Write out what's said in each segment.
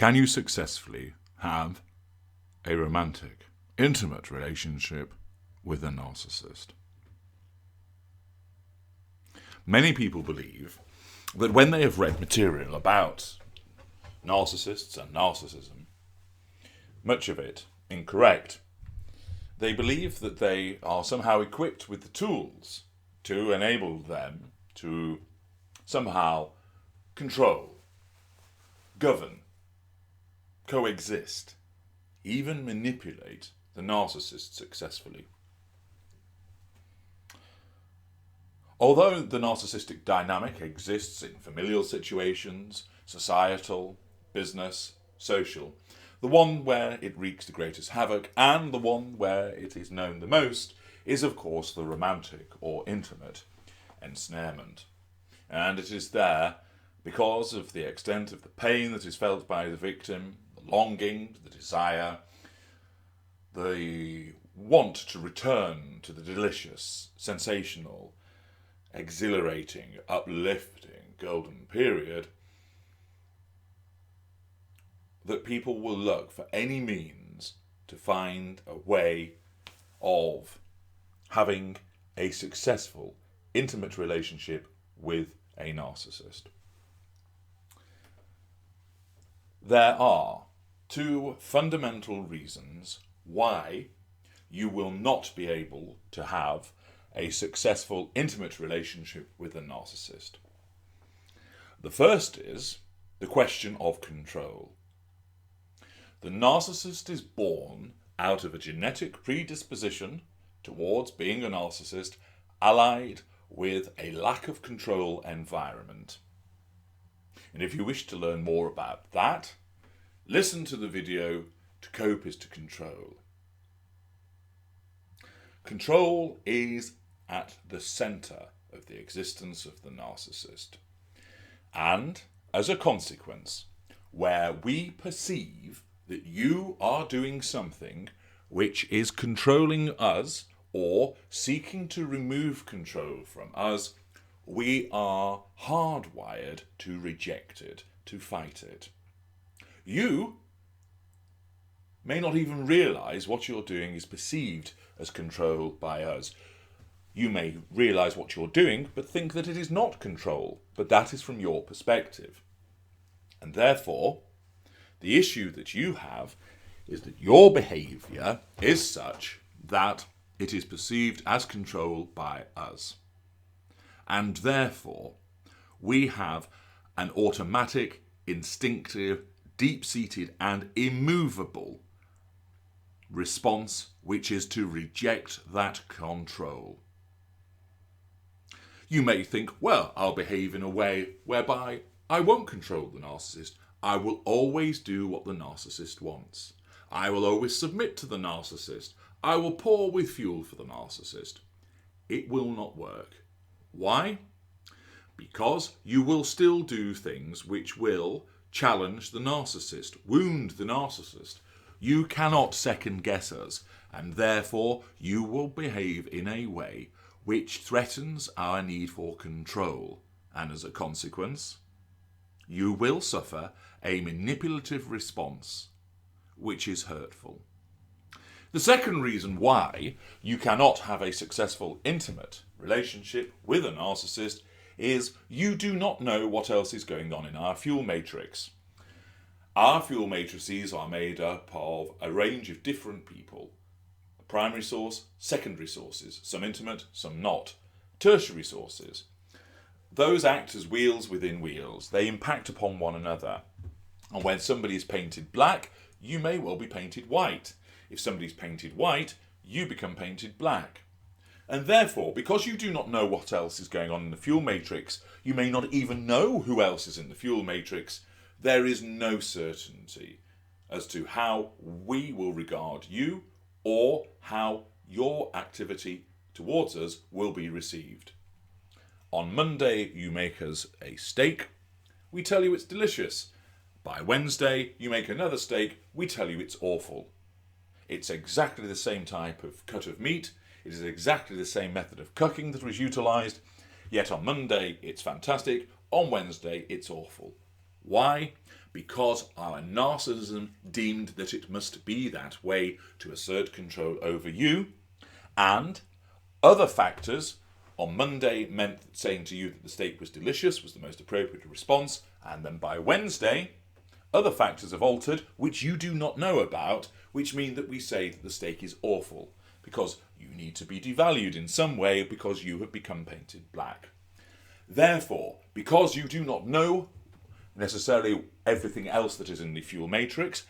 can you successfully have a romantic, intimate relationship with a narcissist? Many people believe that when they have read material about narcissists and narcissism, much of it incorrect, they believe that they are somehow equipped with the tools to enable them to somehow control, govern, coexist, even manipulate the narcissist successfully. Although the narcissistic dynamic exists in familial situations, societal, business, social, the one where it wreaks the greatest havoc and the one where it is known the most is, of course, the romantic or intimate ensnarement. And it is there because of the extent of the pain that is felt by the victim, the longing, the desire, the want to return to the delicious, sensational, exhilarating, uplifting golden period, that people will look for any means to find a way of having a successful, intimate relationship with a narcissist. There are two fundamental reasons why you will not be able to have a successful, intimate relationship with a narcissist. The first is the question of control. The narcissist is born out of a genetic predisposition towards being a narcissist, allied with a lack of control environment. And if you wish to learn more about that, listen to the video "To Cope is to Control." Control is at the centre of the existence of the narcissist. And, as a consequence, where we perceive that you are doing something which is controlling us or seeking to remove control from us, we are hardwired to reject it, to fight it. You may not even realise what you're doing is perceived as control by us. You may realise what you're doing, but think that it is not control, but that is from your perspective. And therefore, the issue that you have is that your behaviour is such that it is perceived as control by us. And therefore, we have an automatic, instinctive, deep-seated and immovable response, which is to reject that control. You may think, well, I'll behave in a way whereby I won't control the narcissist. I will always do what the narcissist wants. I will always submit to the narcissist. I will pour with fuel for the narcissist. It will not work. Why? Because you will still do things which will challenge the narcissist, wound the narcissist. You cannot second guess us, and therefore you will behave in a way which threatens our need for control, and as a consequence, you will suffer a manipulative response which is hurtful. The second reason why you cannot have a successful, intimate relationship with a narcissist is you do not know what else is going on in our fuel matrix. Our fuel matrices are made up of a range of different people. A primary source, secondary sources, some intimate, some not, tertiary sources. Those act as wheels within wheels. They impact upon one another. And when somebody is painted black, you may well be painted white. If somebody's painted white, you become painted black. And therefore, because you do not know what else is going on in the fuel matrix, you may not even know who else is in the fuel matrix, there is no certainty as to how we will regard you or how your activity towards us will be received. On Monday, you make us a steak. We tell you it's delicious. By Wednesday, you make another steak. We tell you it's awful. It's exactly the same type of cut of meat. It is exactly the same method of cooking that was utilised. Yet on Monday, it's fantastic. On Wednesday, it's awful. Why? Because our narcissism deemed that it must be that way to assert control over you, and other factors on Monday meant saying to you that the steak was delicious was the most appropriate response, and then by Wednesday, other factors have altered which you do not know about, which mean that we say that the steak is awful, because you need to be devalued in some way because you have become painted black. Therefore, because you do not know necessarily everything else that is in the fuel matrix,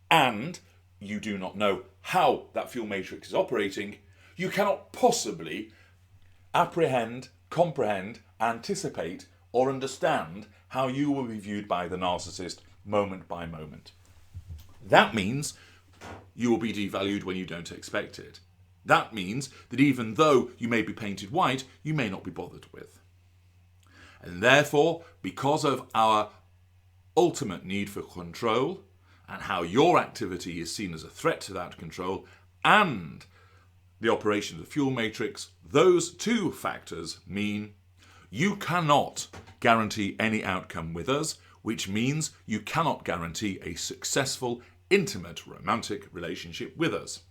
and you do not know how that fuel matrix is operating, you cannot possibly apprehend, comprehend, anticipate, or understand how you will be viewed by the narcissist moment by moment. That means you will be devalued when you don't expect it. That means that even though you may be painted white, you may not be bothered with. And therefore, because of our ultimate need for control and how your activity is seen as a threat to that control and the operation of the fuel matrix, those two factors mean you cannot guarantee any outcome with us, which means you cannot guarantee a successful, intimate, romantic relationship with us.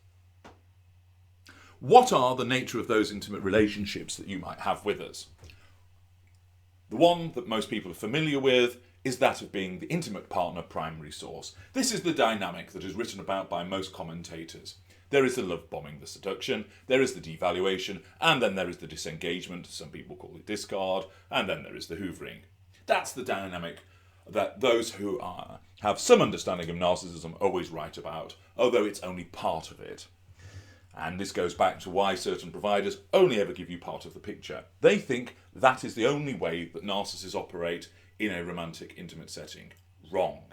What are the nature of those intimate relationships that you might have with us? The one that most people are familiar with is that of being the intimate partner primary source. This is the dynamic that is written about by most commentators. There is the love bombing, the seduction, there is the devaluation, and then there is the disengagement, some people call it discard, and then there is the hoovering. That's the dynamic that those who have some understanding of narcissism always write about, although it's only part of it. And this goes back to why certain providers only ever give you part of the picture. They think that is the only way that narcissists operate in a romantic, intimate setting. Wrong.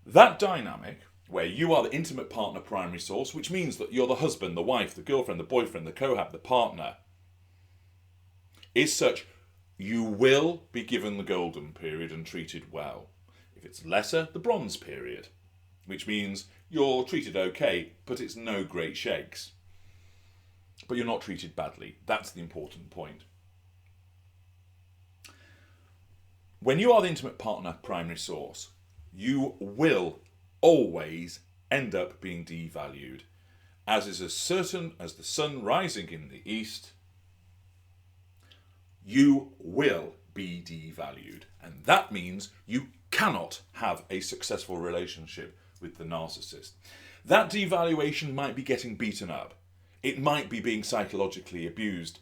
That dynamic, where you are the intimate partner primary source, which means that you're the husband, the wife, the girlfriend, the boyfriend, the cohab, the partner, is such you will be given the golden period and treated well. If it's lesser, the bronze period, which means you're treated okay, but it's no great shakes. But you're not treated badly. That's the important point. When you are the intimate partner primary source, you will always end up being devalued, as is as certain as the sun rising in the east. You will be devalued, and that means you cannot have a successful relationship with the narcissist. That devaluation might be getting beaten up. It might be being psychologically abused.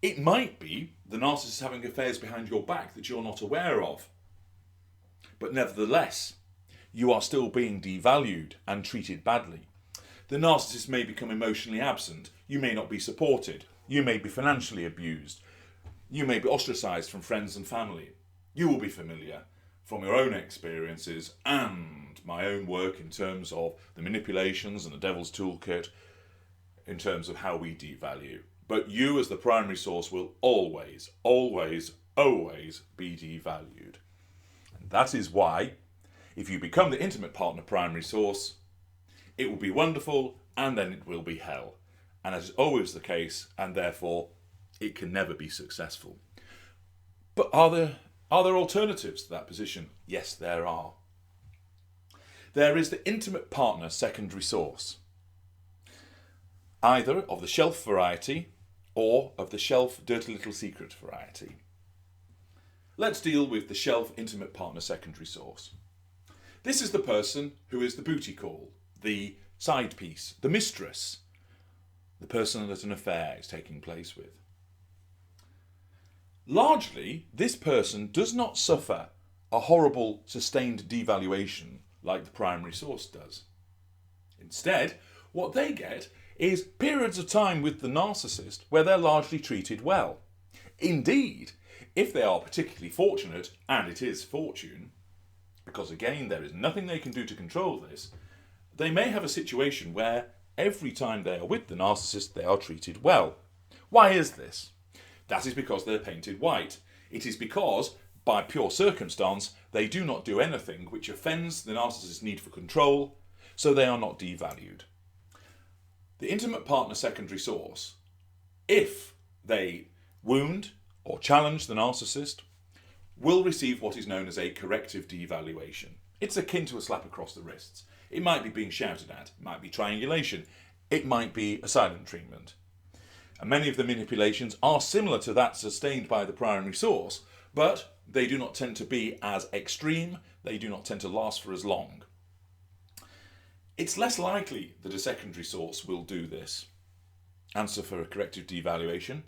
It might be the narcissist having affairs behind your back that you're not aware of. But nevertheless, you are still being devalued and treated badly. The narcissist may become emotionally absent. You may not be supported. You may be financially abused. You may be ostracized from friends and family. You will be familiar from your own experiences and my own work in terms of the manipulations and the devil's toolkit in terms of how we devalue. But you as the primary source will always, always, always be devalued. And that is why, if you become the intimate partner primary source, it will be wonderful and then it will be hell. And that is always the case, and therefore it can never be successful. But are there alternatives to that position? Yes, there are. There is the intimate partner secondary source, either of the shelf variety or of the shelf dirty little secret variety. Let's deal with the shelf intimate partner secondary source. This is the person who is the booty call, the side piece, the mistress, the person that an affair is taking place with. Largely, this person does not suffer a horrible sustained devaluation like the primary source does. Instead, what they get is periods of time with the narcissist where they're largely treated well. Indeed, if they are particularly fortunate, and it is fortune, because again there is nothing they can do to control this, they may have a situation where every time they are with the narcissist they are treated well. Why is this? That is because they're painted white. It is because, by pure circumstance, they do not do anything which offends the narcissist's need for control, so they are not devalued. The intimate partner secondary source, if they wound or challenge the narcissist, will receive what is known as a corrective devaluation. It's akin to a slap across the wrists. It might be being shouted at, it might be triangulation, it might be a silent treatment. And many of the manipulations are similar to that sustained by the primary source, but they do not tend to be as extreme, they do not tend to last for as long. It's less likely that a secondary source will do this and suffer a corrective devaluation,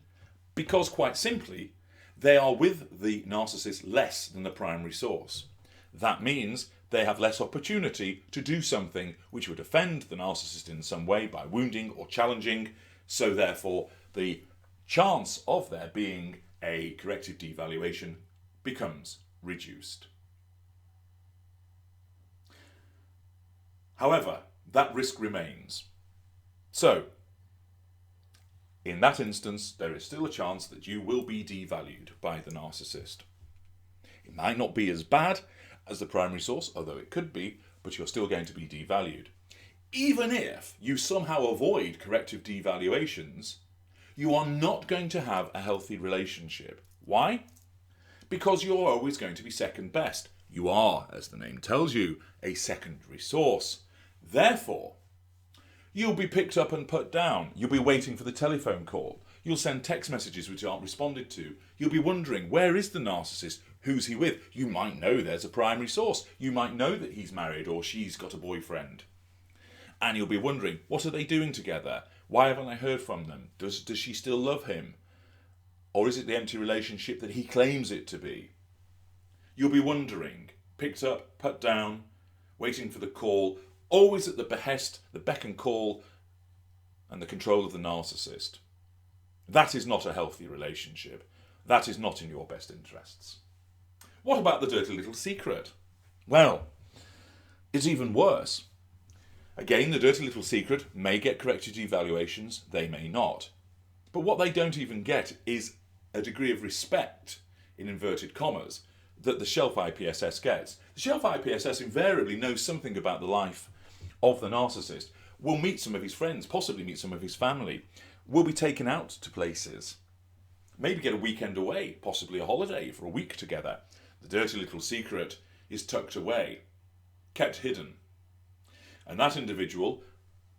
because quite simply, they are with the narcissist less than the primary source. That means they have less opportunity to do something which would offend the narcissist in some way by wounding or challenging, so therefore the chance of there being a corrective devaluation becomes reduced. However, that risk remains. So, in that instance, there is still a chance that you will be devalued by the narcissist. It might not be as bad as the primary source, although it could be, but you're still going to be devalued. Even if you somehow avoid corrective devaluations, you are not going to have a healthy relationship. Why? Because you're always going to be second best. You are, as the name tells you, a secondary source. Therefore, you'll be picked up and put down. You'll be waiting for the telephone call. You'll send text messages which aren't responded to. You'll be wondering, where is the narcissist? Who's he with? You might know there's a primary source. You might know that he's married or she's got a boyfriend. And you'll be wondering, what are they doing together? Why haven't I heard from them? Does she still love him? Or is it the empty relationship that he claims it to be? You'll be wondering, picked up, put down, waiting for the call, always at the behest, the beck and call, and the control of the narcissist. That is not a healthy relationship. That is not in your best interests. What about the dirty little secret? Well, it's even worse. Again, the dirty little secret may get corrective devaluations, they may not. But what they don't even get is a degree of respect, in inverted commas, that the shelf IPSS gets. The shelf IPSS invariably knows something about the life of the narcissist, will meet some of his friends, possibly meet some of his family, will be taken out to places, maybe get a weekend away, possibly a holiday for a week together. The dirty little secret is tucked away, kept hidden. And that individual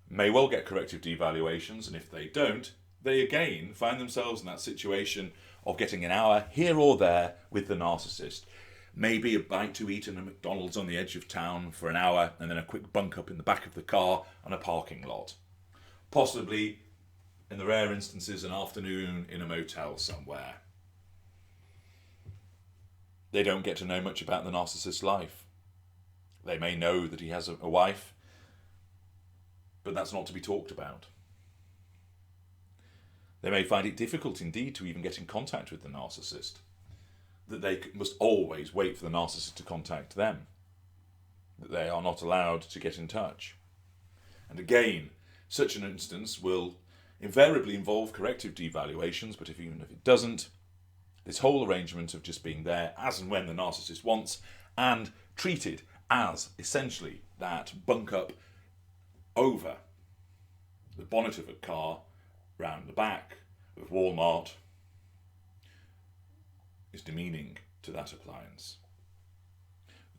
may well get corrective devaluations, and if they don't, they again find themselves in that situation of getting an hour here or there with the narcissist. Maybe a bite to eat in a McDonald's on the edge of town for an hour, and then a quick bunk up in the back of the car on a parking lot. Possibly, in the rare instances, an afternoon in a motel somewhere. They don't get to know much about the narcissist's life. They may know that he has a wife, but that's not to be talked about. They may find it difficult indeed to even get in contact with the narcissist, that they must always wait for the narcissist to contact them, that they are not allowed to get in touch. And again, such an instance will invariably involve corrective devaluations, but even if it doesn't, this whole arrangement of just being there as and when the narcissist wants and treated as essentially that bunk up over the bonnet of a car, round the back of Walmart, is demeaning to that appliance.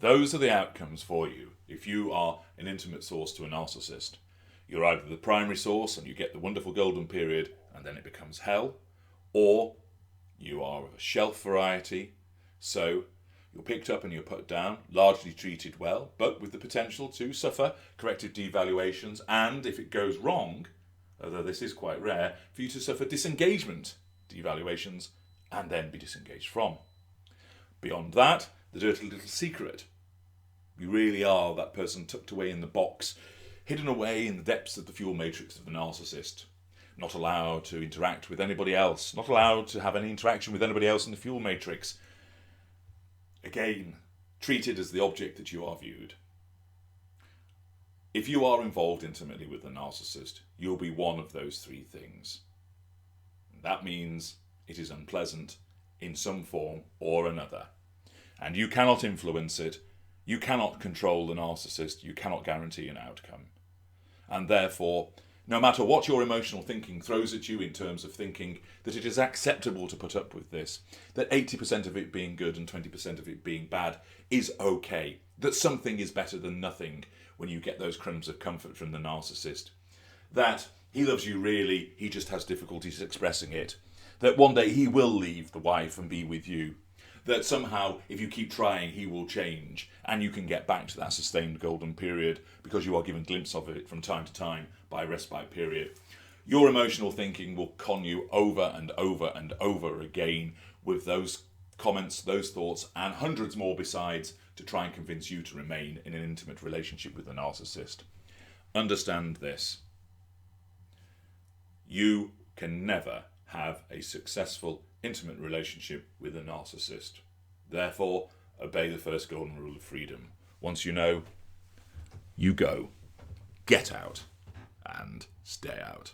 Those are the outcomes for you if you are an intimate source to a narcissist. You're either the primary source and you get the wonderful golden period and then it becomes hell, or you are of a shelf variety, so you're picked up and you're put down, largely treated well, but with the potential to suffer corrective devaluations, and if it goes wrong, although this is quite rare, for you to suffer disengagement devaluations and then be disengaged from. Beyond that, the dirty little secret. You really are that person tucked away in the box, hidden away in the depths of the fuel matrix of the narcissist, not allowed to interact with anybody else, not allowed to have any interaction with anybody else in the fuel matrix. Again, treated as the object that you are viewed. If you are involved intimately with the narcissist, you'll be one of those three things. That means it is unpleasant in some form or another. And you cannot influence it. You cannot control the narcissist. You cannot guarantee an outcome. And therefore, No matter what your emotional thinking throws at you in terms of thinking that it is acceptable to put up with this, that 80% of it being good and 20% of it being bad is okay, that something is better than nothing when you get those crumbs of comfort from the narcissist, that he loves you really, he just has difficulties expressing it, that one day he will leave the wife and be with you, that somehow if you keep trying he will change and you can get back to that sustained golden period because you are given glimpses of it from time to time by a respite period. Your emotional thinking will con you over and over and over again with those comments, those thoughts, and hundreds more besides to try and convince you to remain in an intimate relationship with the narcissist. Understand this. You can never have a successful, intimate relationship with a narcissist. Therefore, obey the first golden rule of freedom. Once you know, you go, get out, and stay out.